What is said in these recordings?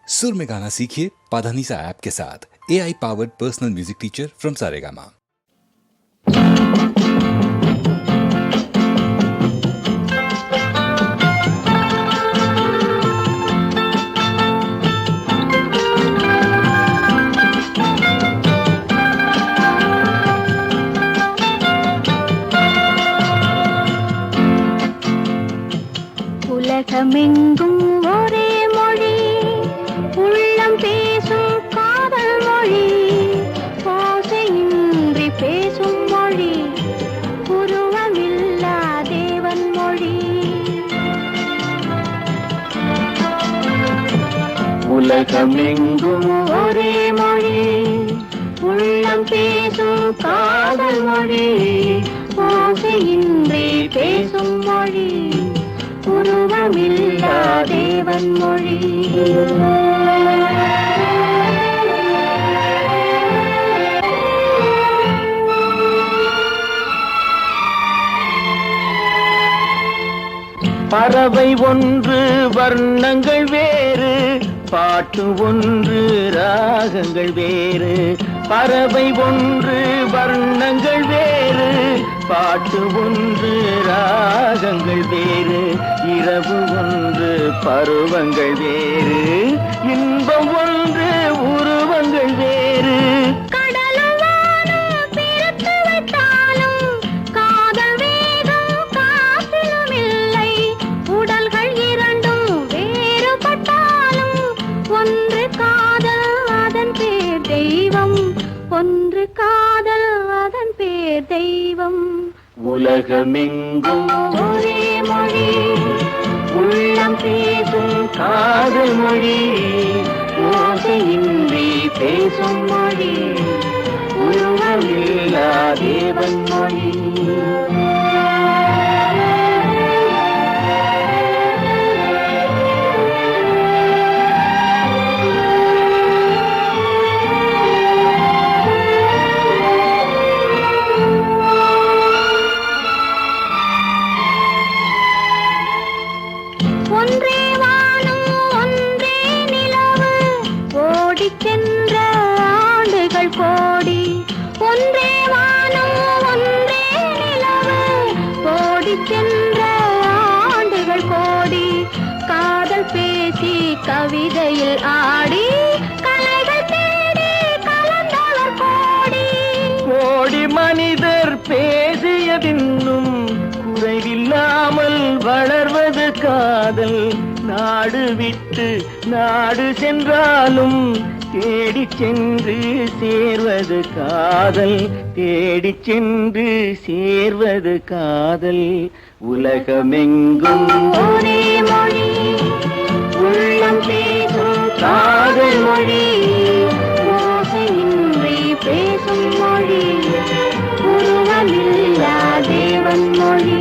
सुर में गाना सीखिए पाधानीसा ऐप के साथ। AI powered personal music teacher from Saregama. உலகமெங்கும் ஒரே மொழி, உள்ளம் பேசும் காதல் மொழி, ஓசையின்றி பேசும் மொழி, உருவமில்லா தேவன் மொழி. உலகமெங்கும் ஒரே மொழி, உள்ளம் பேசும் காதல் மொழி, ஓசையின்றி பேசும் மொழி, உருவமில்லா தேவன் மொழி. பறவை ஒன்று வர்ணங்கள் வேறு, பாட்டு ஒன்று ராகங்கள் வேறு. பறவை ஒன்று வர்ணங்கள் வேறு, பாட்டு ஒன்று ராகங்கள் வேறு. இரவு ஒன்று பருவங்கள் வேறு, இன்பம் ஒன்று உருவங்கள் வேறு. ஒன்று காதல் அதன் பேர் தெய்வம். உலகமெங்கும் ஒரே மொழி, உள்ளம் பேசும் காதல் மொழி, ஓசையின்றி பேசும் மொழி, உருவமில்லா தேவன் மொழி. ஒன்றே வானம் ஒன்றே நிலவு, ஓடிச் சென்ற ஆண்டுகள் கோடி. ஒன்றே வானம் ஒன்றே நிலவு, ஓடிச் சென்ற ஆண்டுகள் கோடி. காதல் பேசி கவிதையில் ஆடி, கலைகள் தேடி கலந்தவர் கோடி. கோடி மனிதர் பேசியதின்னும் குறைவில்லாமல் வளர்வது காதல். நாடு விட்டு நாடு சென்றாலும் தேடி சென்று சேர்வது காதல். தேடி சென்று சேர்வது காதல். உலகமெங்கும் ஒரே மொழி, உள்ளம் பேசும் காதல் மொழி, ஓசையின்றி பேசும் மொழி, உருவமில்லா தேவன் மொழி.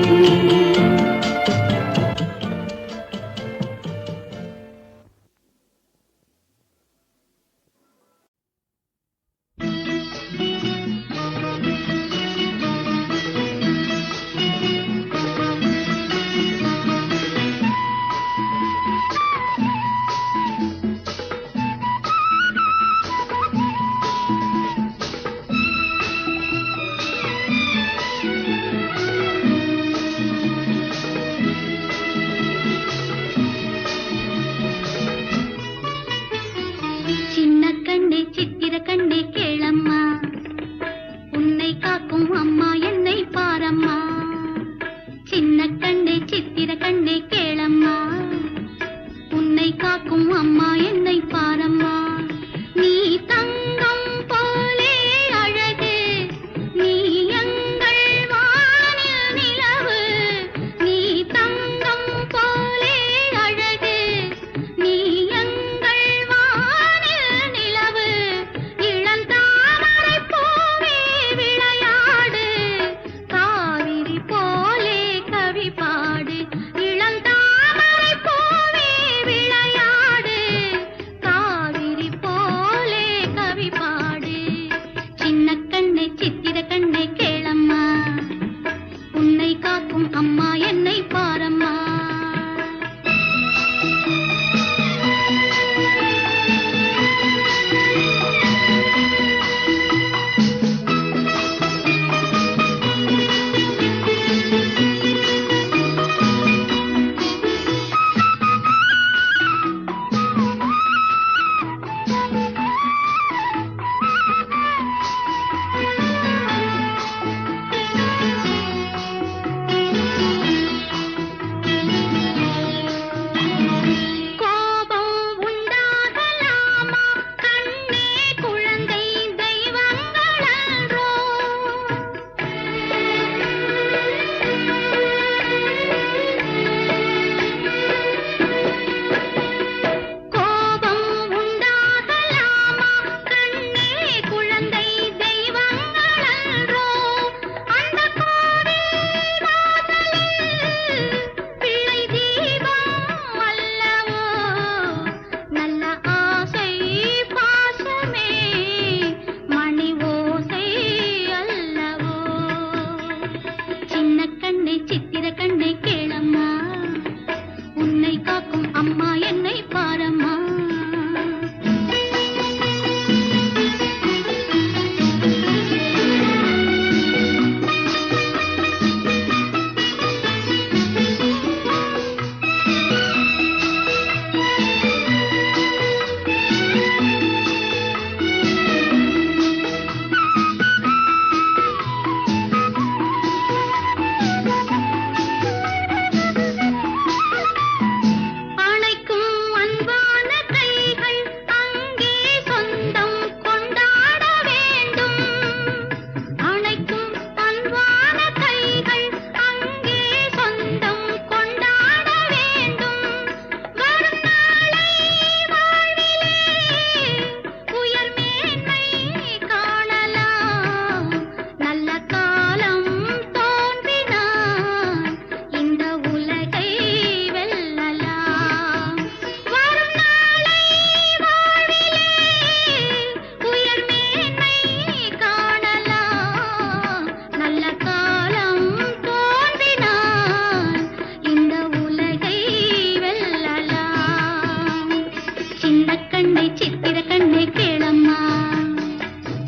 சின்ன கண்ணை சித்திர கண்ணை கேளம்மா,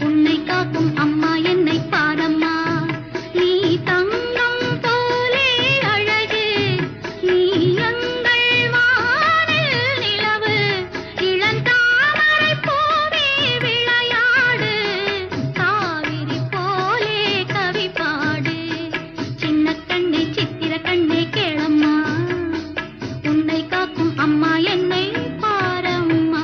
உன்னை காக்கும் அம்மா என்னை பாரம்மா. நீ தங்கம் போலே அழகு, நீ எங்கள் வானில் நிலவு, இளந்தாமரை பூவே விளையாடு, காவிரி போலே கவி பாடு. சின்ன கண்ணை சித்திர கண்ணை கேளம்மா, உன்னை காக்கும் அம்மா என்னை பாரம்மா.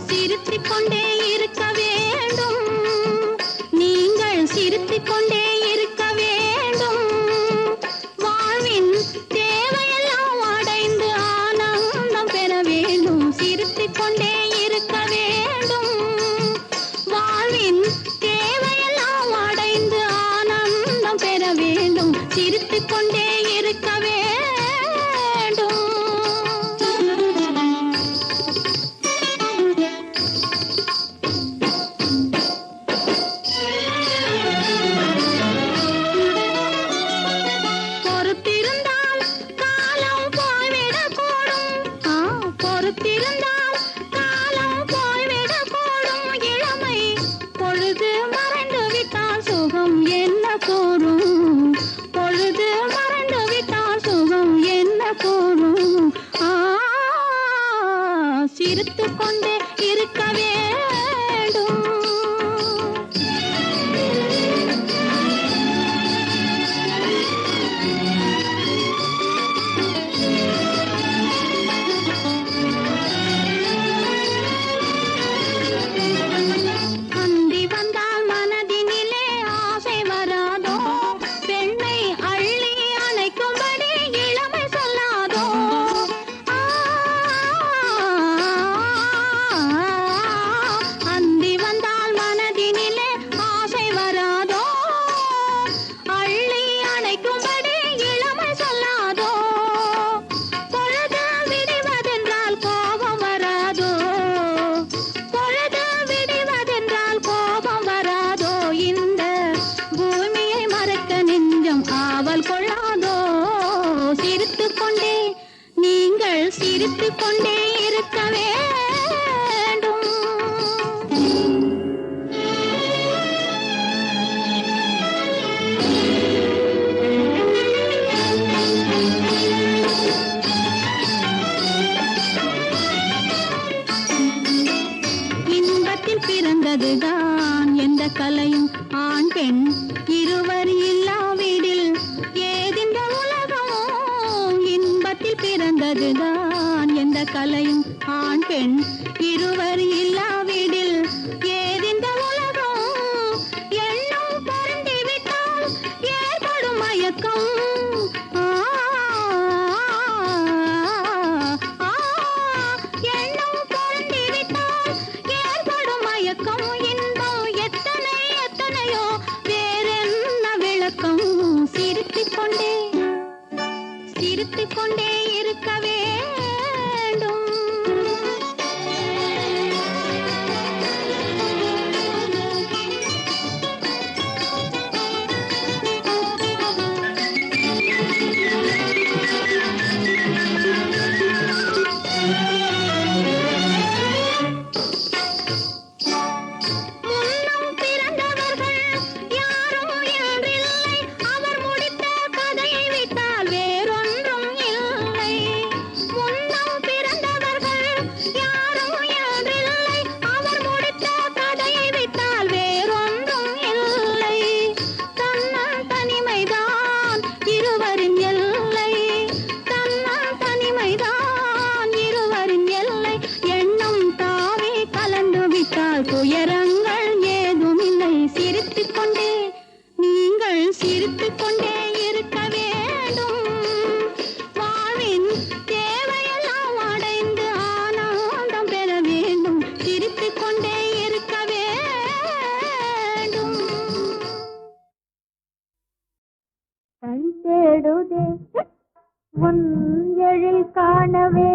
சிரித்துக் கொண்டே இருக்க வேண்டும், நீங்கள் சிரித்துக் கொண்டே இருக்க வேண்டும். வாழ்வின் தேவையெல்லாம் அடைந்து ஆனந்தம் பெற வேண்டும். சிரித்துக் கொண்டே இருக்க வேண்டும், வாழ்வின் தேவையெல்லாம் அடைந்து ஆனந்தம் பெற வேண்டும். சிரித்துக் கொண்டே இருக்க வேண்டும். பொறுத்திருந்தால் காலம் போய்விடக்கூடும், பொறுத்திருந்தால் காலம் போய்விடக்கூடும். இளமை பொழுது மறைந்து விட்டால் சுகம் என்ன கூறும், பொழுது மறைந்து விட்டால் சுகம் என்ன கூறும். சிரித்துக் கொண்டே இருக்க வேண்டும். அந்தி வந்தால் மனதினிலே ஆசை வராதோ, பெண்ணை அள்ளி அணைக்கும்படி இளமை சொல்லாதோ. அந்தி வந்தால் மனதினிலே ஆசை வராதோ, அள்ளி அணைக்கும்படி இளமை சொல்லாதோ. பொழுது விடுவதென்றால் கோபம் வராதோ, பொழுது விடுவதென்றால் கோபம் வராதோ. இந்த பூமியை மறக்க நெஞ்சம் ஆவல் கொள்ளாதோ. சிரித்துக் கொண்டே நீங்கள் சிரித்துக் கொண்டே இருக்க வேண்டும். இன்பத்தில் பிறந்ததுதான் எந்த கலையும், ஆண் பெண் இருவர் இல்லாவிடில் ஏதிந்த உலகமோ. இன்பத்தில் பிறந்ததுதான் எந்த கலையும், ஆண் பெண் இருவர் இல்லாவிடில் ஏதிந்த உலகம். எண்ணம் பொருந்திவிட்டால் ஏற்படும் மயக்கம், எண்ணம் பொருந்திவிட்டால் ஏற்படும் மயக்கம். இன்பம் எத்தனை எத்தனையோ வேறென்ன விளக்கம். சிரித்துக் கொண்டே சிரித்துக் கொண்டே இருக்க வேண்டும். முன்னம் பிறந்தவர்கள் யாரும் இன்றில்லை, அவர் முடித்த கதையை விட்டால் வேறொன்றும் இல்லை. முன்னம் கொண்டே இருக்க வேண்டும். வாழ்வின் தேவையெல்லாம் அடைந்து ஆனந்தம் பெற வேண்டும். சிரித்துக் கொண்டே இருக்க வேண்டும். கண் தேடுதே உன் எழில் காணவே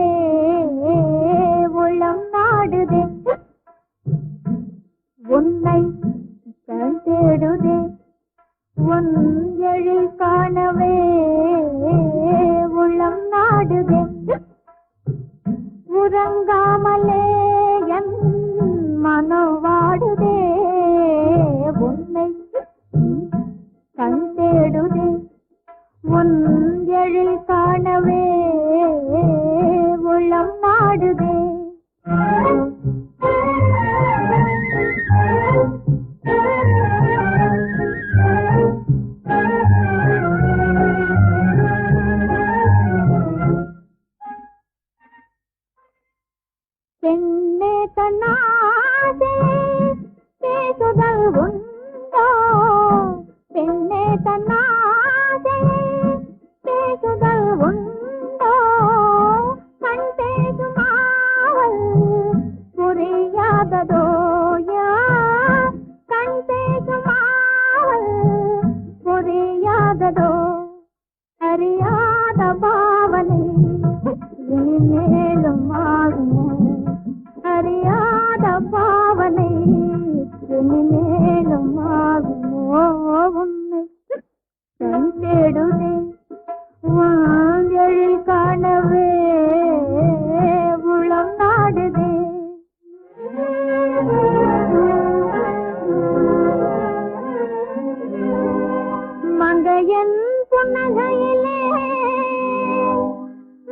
உள்ளம் நாடுதே. உன்னை கண் தேடுதே உன் எழில் காணவே உள்ளம் நாடுதே. உறங்காமலே என் மனம் வாடுதே. உன்னை கண் தேடுதே உன் எழில் காணவே உள்ளம் நாடுதே. பெண்ணே தன்னாசே பேசுதல் உண்டோ. பெண்ணே தன்னாசே பேசுதல் உண்டோ. கண் பேசுமாவல் புரியாததோ. கண் பேசுமாவல் புரியாததோ. அறியாத பாவனை மேலும் ஆகுமோ. அறியாத பாவனை மேலும் ஆகுமோ. உன்னை கண் தேடுதே எழில் காணவே உளம் நாடுதே. மங்கையன் புன்னகையிலே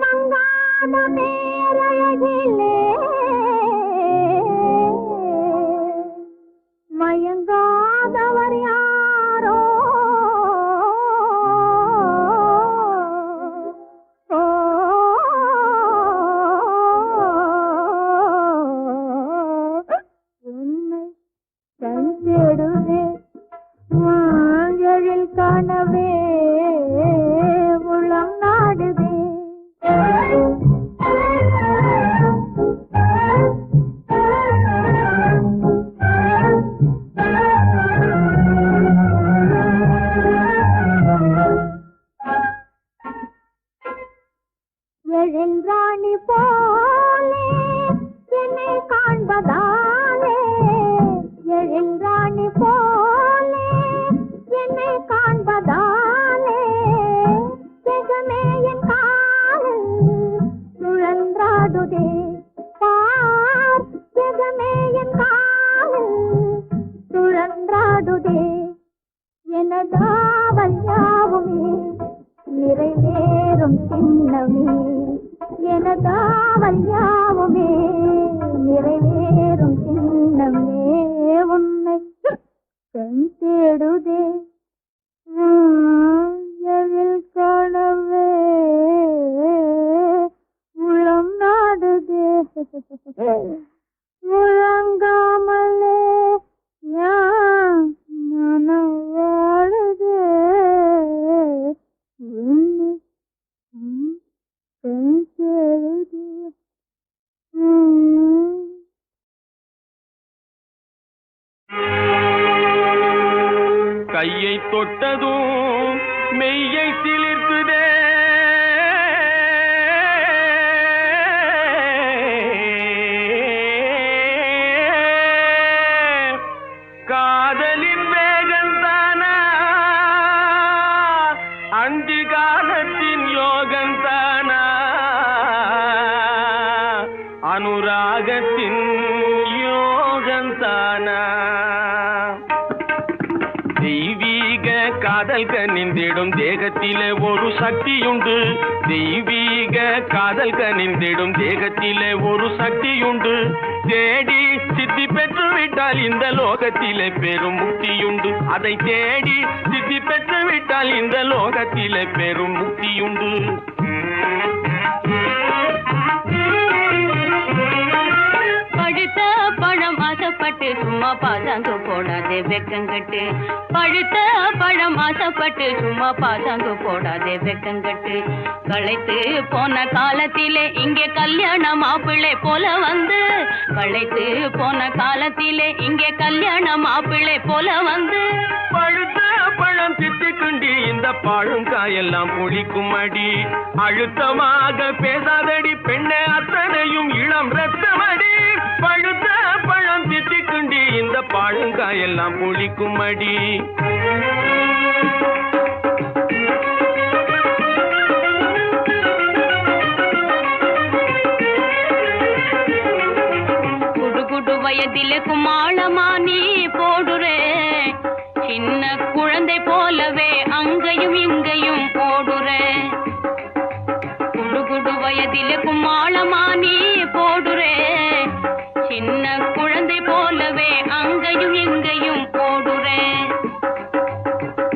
மங்காத பேரழகிலே மயங்காதவர் யாரோ. உன்னை கண் தேடுதே எழில் காணவே உள்ளம் நாடுதே. எழில் ராணி போலே என்னை காண்பதாலே. எழில் ராணி போலே என்னை காண்பதாலே. ஜெகமே என் காலில் சுழன்றாடுதே. பார் ஜெகமே என் காலில் சுழன்றாடுதே. எனதாவல் யாவுமே நிறைவேறும் சின்னமே. எனதாவல் யாவுமே நிறைவேறும் சின்னமே. உன்னை கண் தேடுதே எழில் காணவே உள்ளம் நாடுதே. முழங்காமலே யான் மனம் வாழுதே. உன்னை கண் தேடுதே. கையை தொட்டதும் மெய்யை சிலிர்க்குதே. காதலின் வேகந்தானா அந்தி காலத்தின் யோகந்தானா. அனுராகத்தின் யோகந்தானா. தெய்வீக காதல் கனிந்திடும் தேகத்திலே ஒரு சக்தியுண்டு. தெய்வீக காதல் கனிந்திடும் தேகத்திலே ஒரு சக்தியுண்டு. தேடி சித்தி பெற்று விட்டால் இந்த லோகத்திலே பெரும் முக்தியுண்டு. அதை தேடி சித்தி பெற்று விட்டால் இந்த லோகத்திலே பெரும் முக்தியுண்டு. பழுத்த பழம் ஆசைப்பட்ட ஆசைப்பட்டு சும்மா பாசாங்கு போடாதே வெக்கங்கட்டு. பழுத்த பழம் ஆசைப்பட்டு சும்மா பாசாங்கு போடாதே வெக்கங்கட்டு. களைத்து போன காலத்திலே இங்கே கல்யாண மாப்பிள்ளை போல வந்து, களைத்து போன காலத்திலே இங்கே கல்யாண மாப்பிள்ளை போல வந்து, பழுத்த பழம் திட்டுக்குண்டி இந்த பழங்காயெல்லாம் புளிக்கும் அடி. அழுத்தமாக பேசாதடி பெண்ணே அத்தனையும் இளம் ரத்தமடி. பழுத்த பழம் திட்டுக்குண்டி இந்த பழங்காயெல்லாம் புளிக்கும் அடி. வயதிலே குமாளமா நீ போடுறே, சின்ன குழந்தை போலவே அங்கையும் இங்கையும் ஓடுறே. குடு வயதிலே குமாளமா நீ போடுறே, சின்ன குழந்தை போலவே அங்கையும் இங்கையும் ஓடுறே.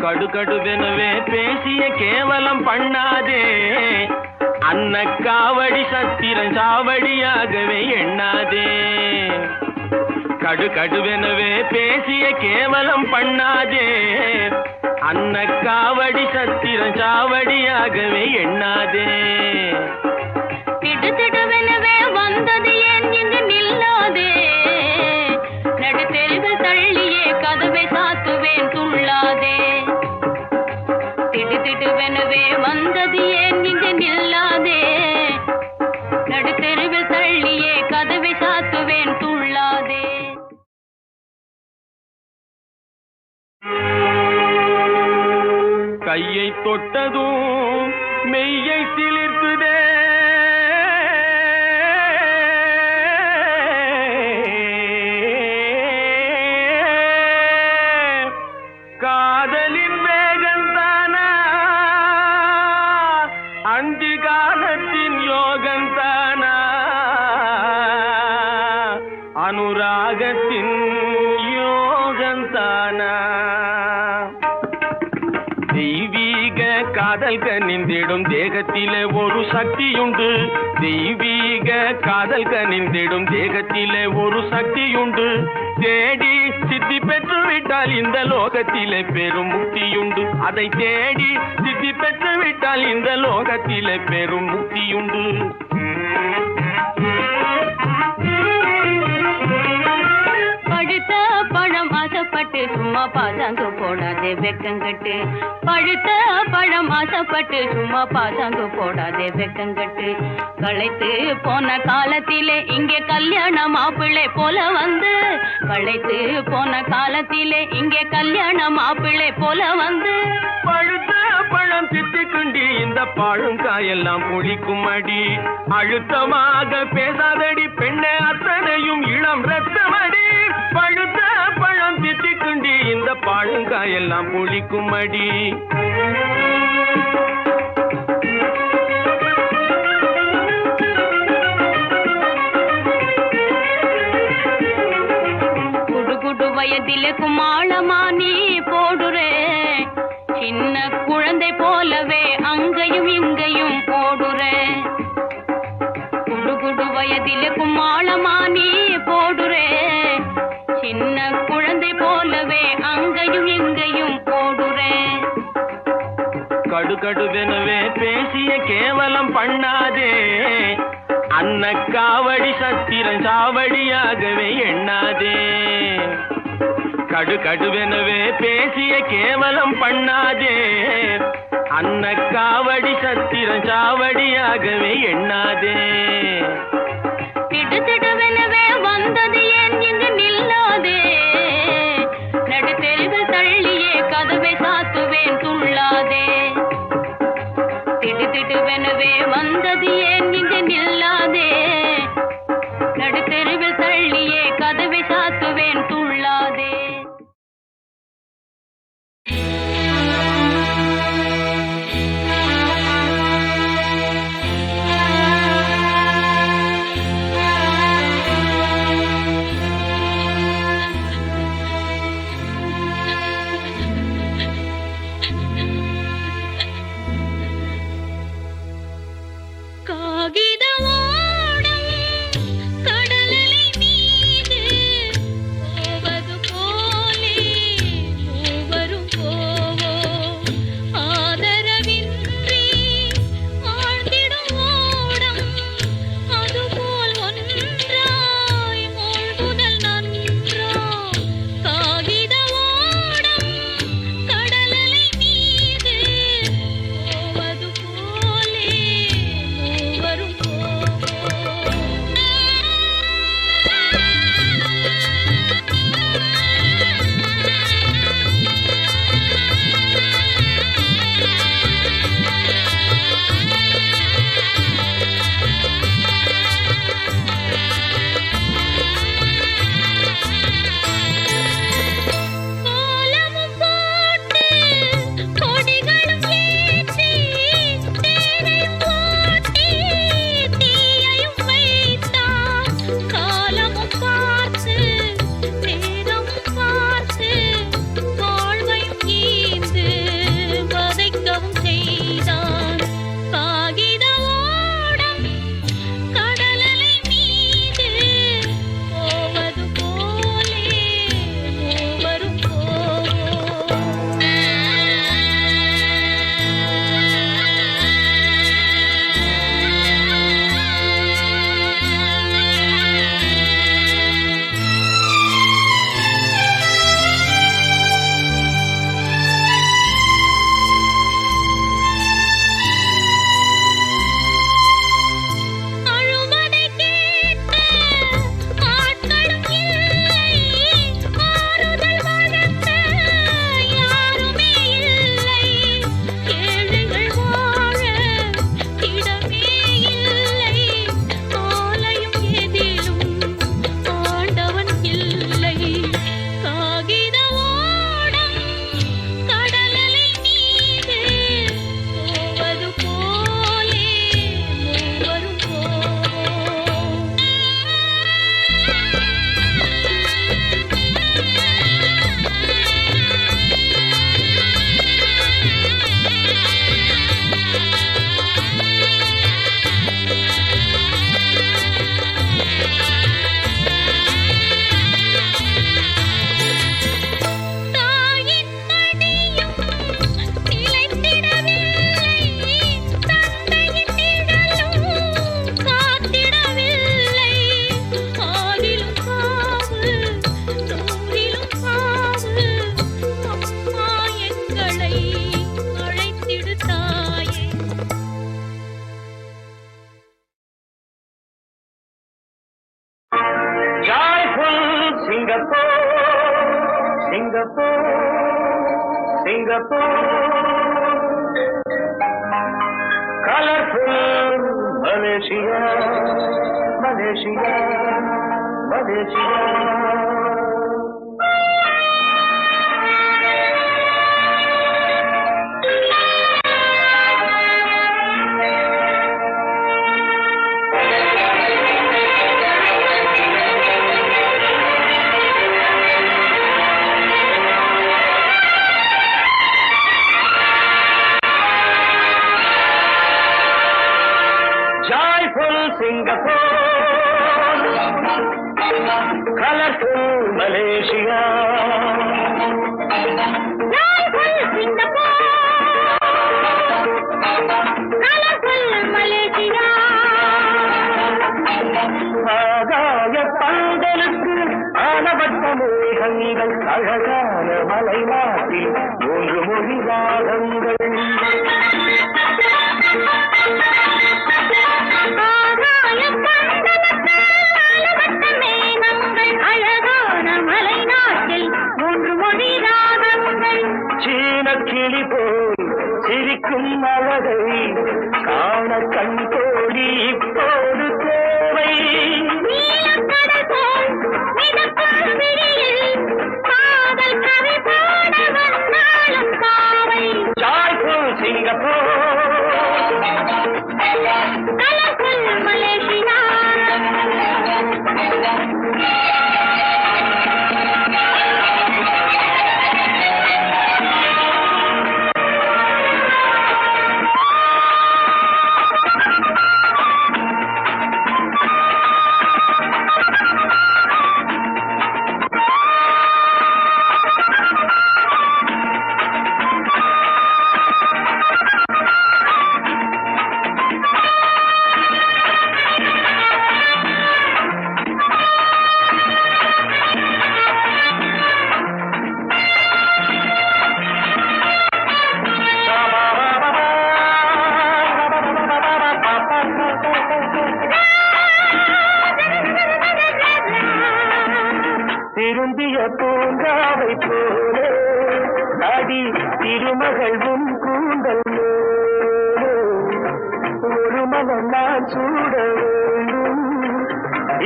கடுகடுவெனவே பேசிய கேவலம் பண்ணாதே, அன்ன காவடி சத்திரன் சாவடியாகவே எண்ணாதே. கடுகடுவெனவே பேசிய கேவலம் பண்ணாதே, அன்ன காவடி சத்திரன் சாவடியாகவே எண்ணாதே. திடுதிடுவெனவே வந்தது ஏன் இங்கு நில்லாதே, நடுத்தெருவில் தள்ளியே கதவை சாத்துவேன் துள்ளாதே. திடுதிடுவெனவே வந்தது ஏன் இங்கு நில்லாதே, நடுத்தெருவில் தள்ளியே கதவை சாத்துவேன் துள்ளாதே. கையை தொட்டதும் மெய்யை சிலிர்க்குதே, காதலின் வேகந்தானா அந்தி காலத்தின் யோகந்தானா, அனுராகத்தின் யோகந்தானா. தெய்வீக காதல் கனிந்திடும் தேகத்திலே ஒரு சக்தியுண்டு, தெய்வீக காதல் கனிந்திடும் தேகத்திலே ஒரு சக்தியுண்டு. தேடி சித்தி பெற்று விட்டால் இந்த லோகத்திலே பெரும் முக்தியுண்டு, அதை தேடி சித்தி பெற்று விட்டால் இந்த லோகத்திலே பெரும் முக்தியுண்டு. பழுத்த பழம் ஆசைப்பட்டு சும்மா பாசாங்கு போடாதே வெக்கங்கட்டு. பழுத்த பழம் ஆசைப்பட்டு சும்மா பாசாங்கு போடாதே வெக்கங்கட்டு. களைத்து போன காலத்திலே இங்கே கல்யாண மாப்பிள்ளை போல வந்து, களைத்து போன காலத்திலே இங்கே கல்யாண மாப்பிள்ளை போல வந்து, பழுத்த பழம் திட்டுக்குண்டி இந்த பழங்காயெல்லாம் புளிக்கும் அடி. அழுத்தமாக பேசாதடி பெண்ணே அத்தனையும் இளம் ரத்தமடி. பழுத்த பழம் திட்டுக்குண்டி இந்த பழங்காயெல்லாம் புளிக்கும் அடி. குடு வயதிலே குமாளமா நீ போடுறே, சின்ன குழந்தை போலவே அங்கையும் இங்கையும் ஓடுறே. குடு வயதிலே குமாளமா நீ போடுறே, சின்ன குழந்தை போலவே அங்கையும் இங்கையும் ஓடுறே. கடுகடுவெனவே பேசிய கேவலம் பண்ணாதே, அன்ன காவடி சத்திரன் சாவடியாகவே எண்ணாதே. கடுகடுவெனவே பேசிய கேவலம் பண்ணாதே, அன்ன காவடி சத்திரன் சாவடியாகவே எண்ணாதே. திடுதிடுவெனவே வந்தது ஏன் இங்கு நில்லாதே, நடுத்தெருவில் தள்ளியே கதவை சாத்துவேன் துள்ளாதே. திடுதிடுவெனவே வந்தது ஏன் இங்கு நில்லாதே, நடுத்தெருவில் தள்ளியே கதவை சாத்துவேன் துள்ளாதே. Singapore, colorful Malaysia, Malaysia, Malaysia. Singapore, colorful Malaysia. Joyful Singapore, colorful Malaysia. ஆகாய பந்தலுக்கு ஆனவட்ட மேகங்கள் அழகான மலை நாட்டில் 3 மொழி ராகங்கள். கிளி போல் சிரிக்கும் அழகை காண கண் கோடி இப்போது தேவை. Joyful Singapore, colourful Malaysia. திரும்பிய பூங்காவை போலே அடி திருமகள் உன் கூந்தல் மேலே ஒரு மலர் நான் சூட வேண்டும்,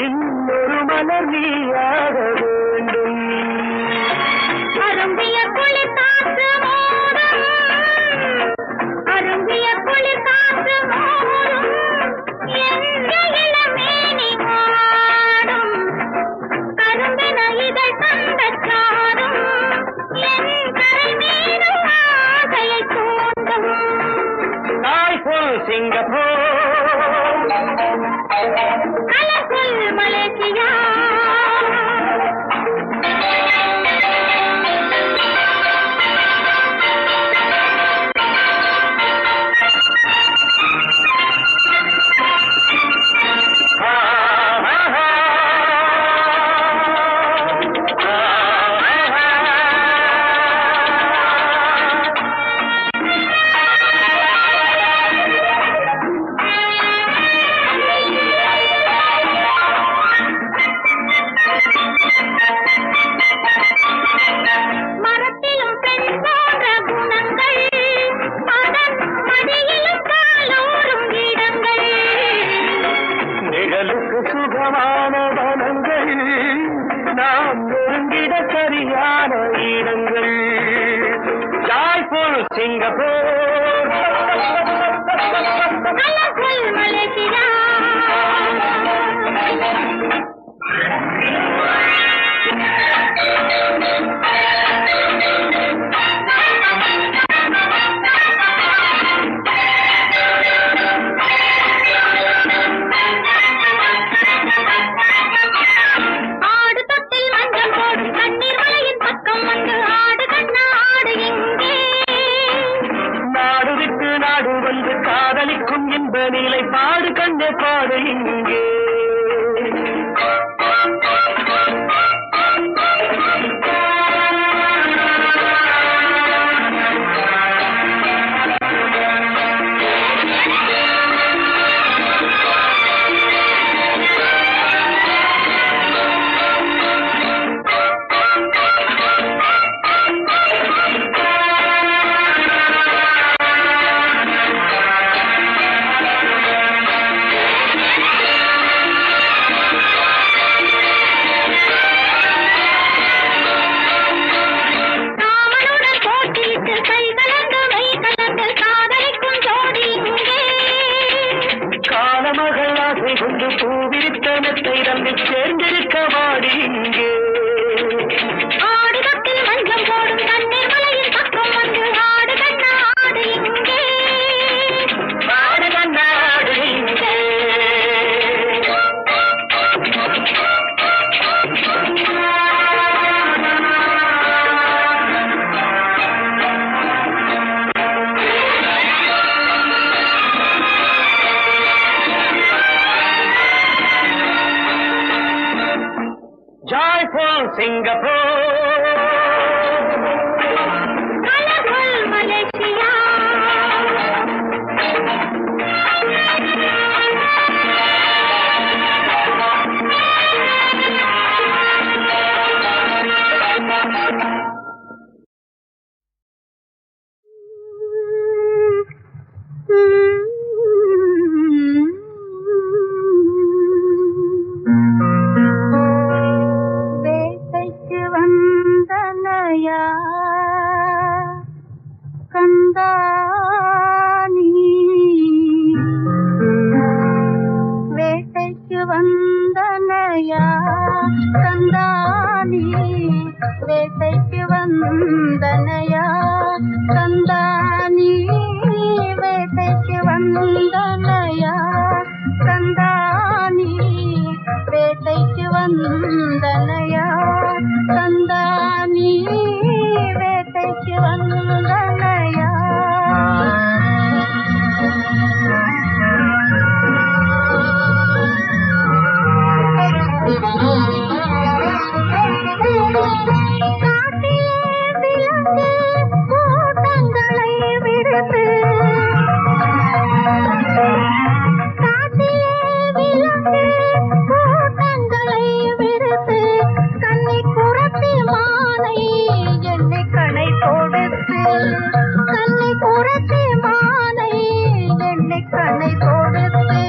இன்னொரு மலர் நீயாக வேண்டும். அரும்பிய குளிர் காற்று மோதும், அரும்பிய குளிர் காற்று மோதும், எந்த இளமேனி வாடும், கரும்பின இதழ் கண்டச்சாடும், என் கரை மீதும் ஆசையை தூண்டும். Joyful Singapore, colourful Malaysia. மரத்திலும் பெண் போன்ற குணங்கள், அதன் மடியிலும் காலூரும் இடங்கள். நிழலுக்கு சுகமான வனங்கள், நாம் நெருங்கிட சரியான இடங்கள். Joyful Singapore, colourful Malaysia. ஆடு தொட்டில் மஞ்சள் போடும் கண்ணீர் மலையின் பக்கம் வந்து ஆடு கண்ணா ஆடு எங்கே? நாடு விட்டு நாடு வந்து காதலிக்கும் இன்ப நிலை பாடு கண்ணே பாடு இங்கே. சிங்கப்பூர் கலர்ஃபுல் மலேசியா வேட்டைக்கு வந்தனையா கந்தானி வேட்டைக்கு வந்தனையா கந்தானி வேட்டைக்கு வந்தனையா கந்தானி வேட்டைக்கு வந்தனையா கந்தானி வேட்டைக்கு வந்தனையா கந்தானி வேட்டைக்கு வந்தனையா காட்டிலே விலங்கு கூட்டங்களை விடுத்து காட்டிலே விலங்கு கூட்டங்களை விடுத்து கண்ணை குரத்தி மானை என்னை கணை கொடுத்து கண்ணை குரத்தி மானை என்னை கணை கொடுத்து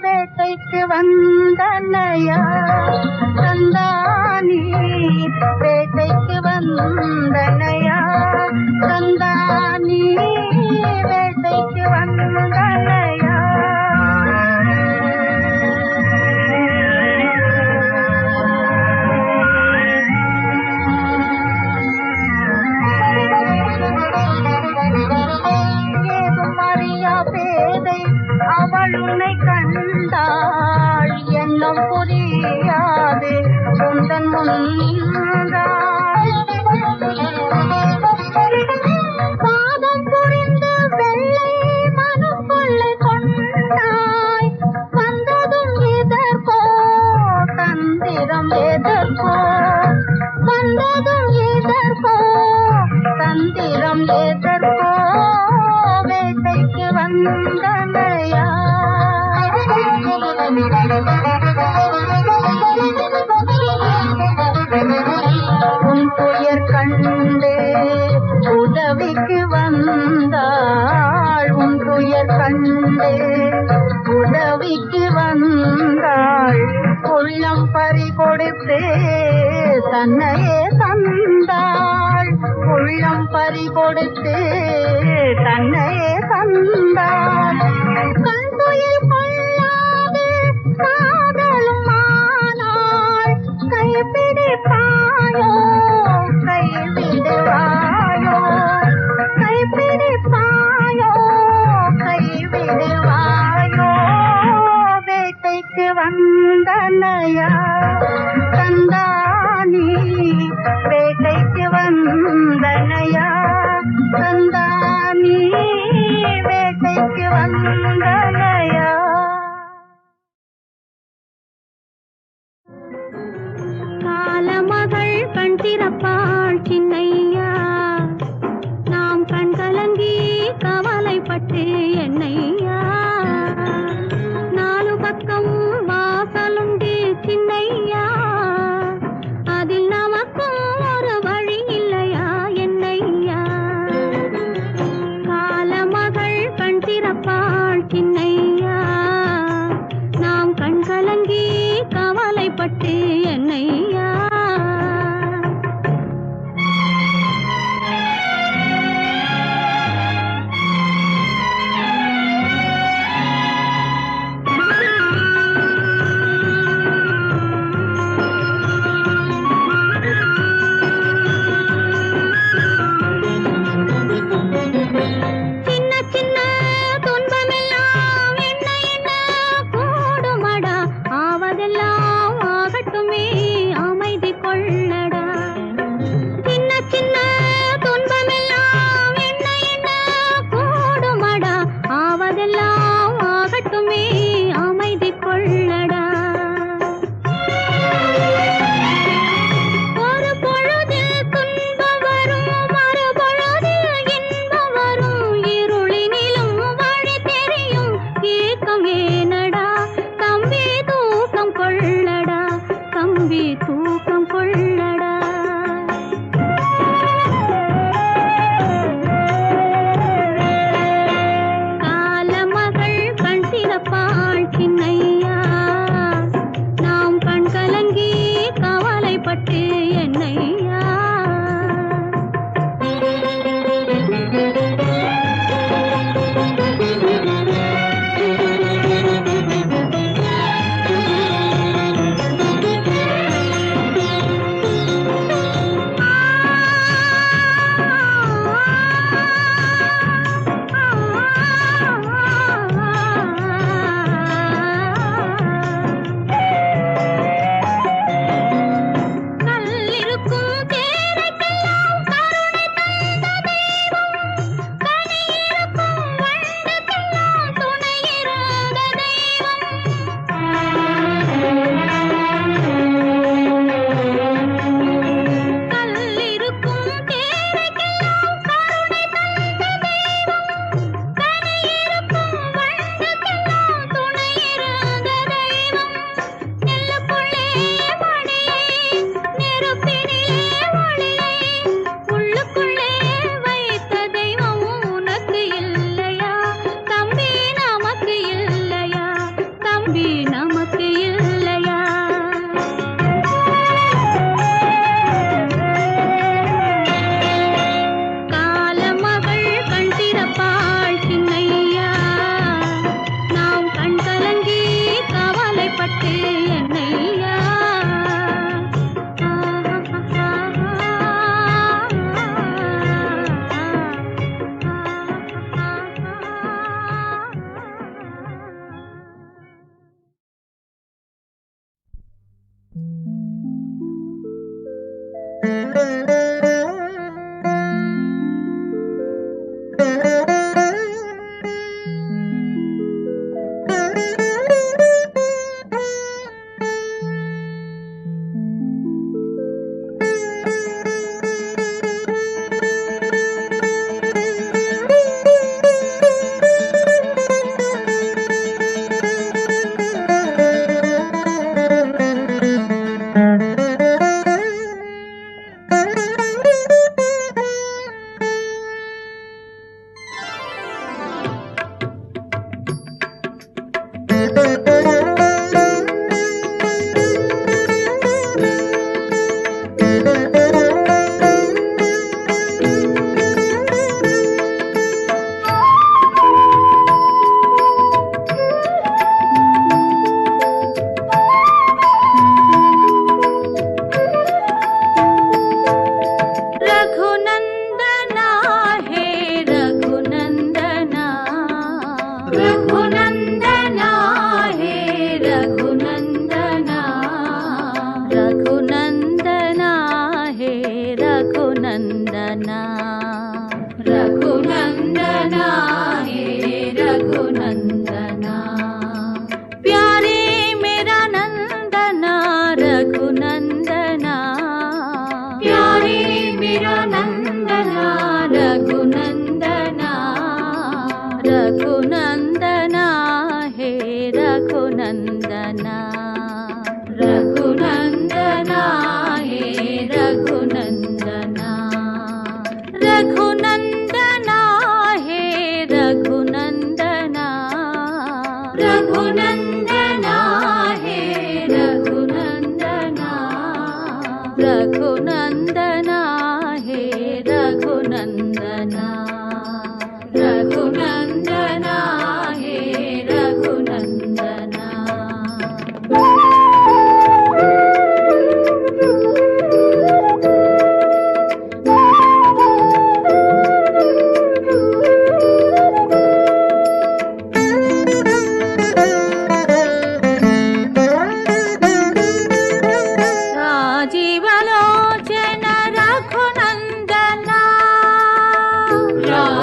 வேட்டைக்கு வந்தனையா கந்தானி வேட்டைக்கு வந்தனையா கந்தானி வேட்டைக்கு வந்தனையா ஏதும் அறியா பேதை அவள் உன்னை கண்டாள் எண்ணம் புரியாது உந்தன் முன்னின்றாள் பாதம் புரிந்து வெள்ளை மனம் கொள்ளை கொண்டாய் வந்ததும் எதற்கோ தந்திரம் எதற்கோ வந்ததும் எதற்கோ தந்திரம் எதற்கோ வேட்டைக்கு வந்தனையா உன் துயர் கண்டு உதவிக்கு வந்தாள் உன் துயர் கண்டு உதவிக்கு வந்தாள் உள்ளம் பறி கொடுத்து தன்னையே தந்தாள் உள்ளம் பறி கொடுத்து தன்னையே தந்தாள் கண் துயில் கொள்ளாது காதலும் ஆனாள் கைப்பிடிப்பாயோ கைவிடுவாயோ கைப்பிடிப்பாயோ கைவிடுவாயோ வேட்டைக்கு வந்தனையா கந்தானி வேட்டைக்கு வந்தனையா கந்தானி வேட்டைக்கு வந்தனையா காலமகள் கண் திறப்பாள் சின்னையா நாம் கண் கலங்கி கவலைப்பட்டு என்னையா நாலு பக்கம் வாசலுண்டு சின்னையா அதில் நமக்கும் ஒரு வழி இல்லையா என்னையா காலமகள் கண் திறப்பாள்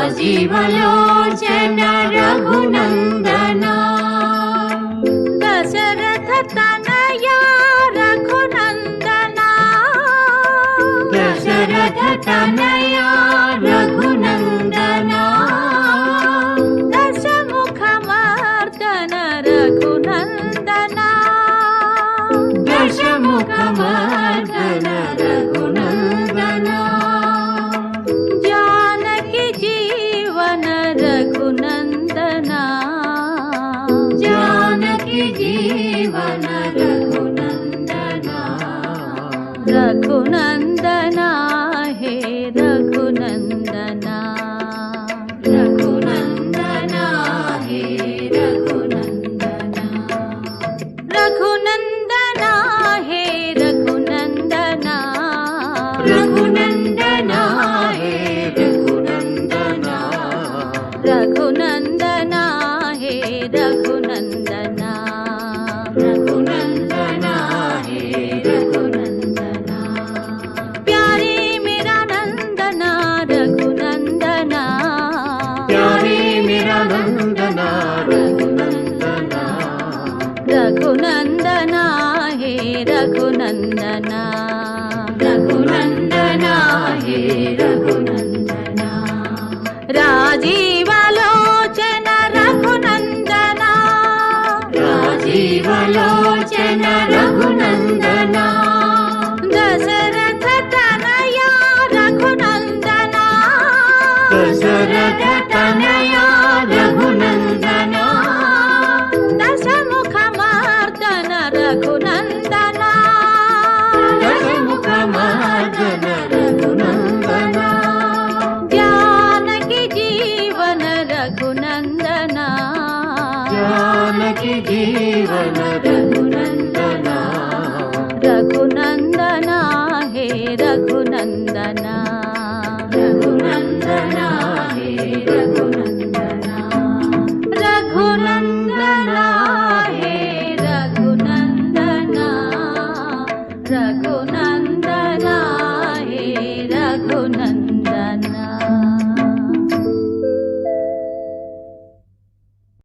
राजीवलोचन रघुनन्दना दशरथ तनया रघुनन्दना दशरथ तनया रघुनन्दना दशमुखमर्दन रघुनन्दना दशमुखमर्दन रघुनन्दना जानकी जीवन रघुनन्दना जानकी जीवन रघुनन्दना रघुनन्दना हे रघुनन्दना रघुनन्दना हे रघुनन्दना रघुनन्दना हे रघुनन्दना रघुनन्दना हे रघुनन्दना रघुनन्दना हे रघुनन्दना रघुनन्दना हे रघुनन्दना प्यारे मेरा नंदना रघुनन्दना प्यारे मेरा नंदना रघुनन्दना रघुनन्दना हे रघुनन्दना रघुनन्दना हे रघुनन्दना राजीवलोचन रघुनन्दना राजीवलोचन रघुनन्दना दशरथ तनया रघुनन्दना दशरथ तनया रघुनन्दना दशमुखमर्दन रघुनन्दना दशमुखमर्दन रघुनन्दना जानकी जीवन रघुनन्दना जानकी जीवन रघुनन्दना रघुनन्दना हे रघुनन्दना रघुनन्दना हे रघुनन्दना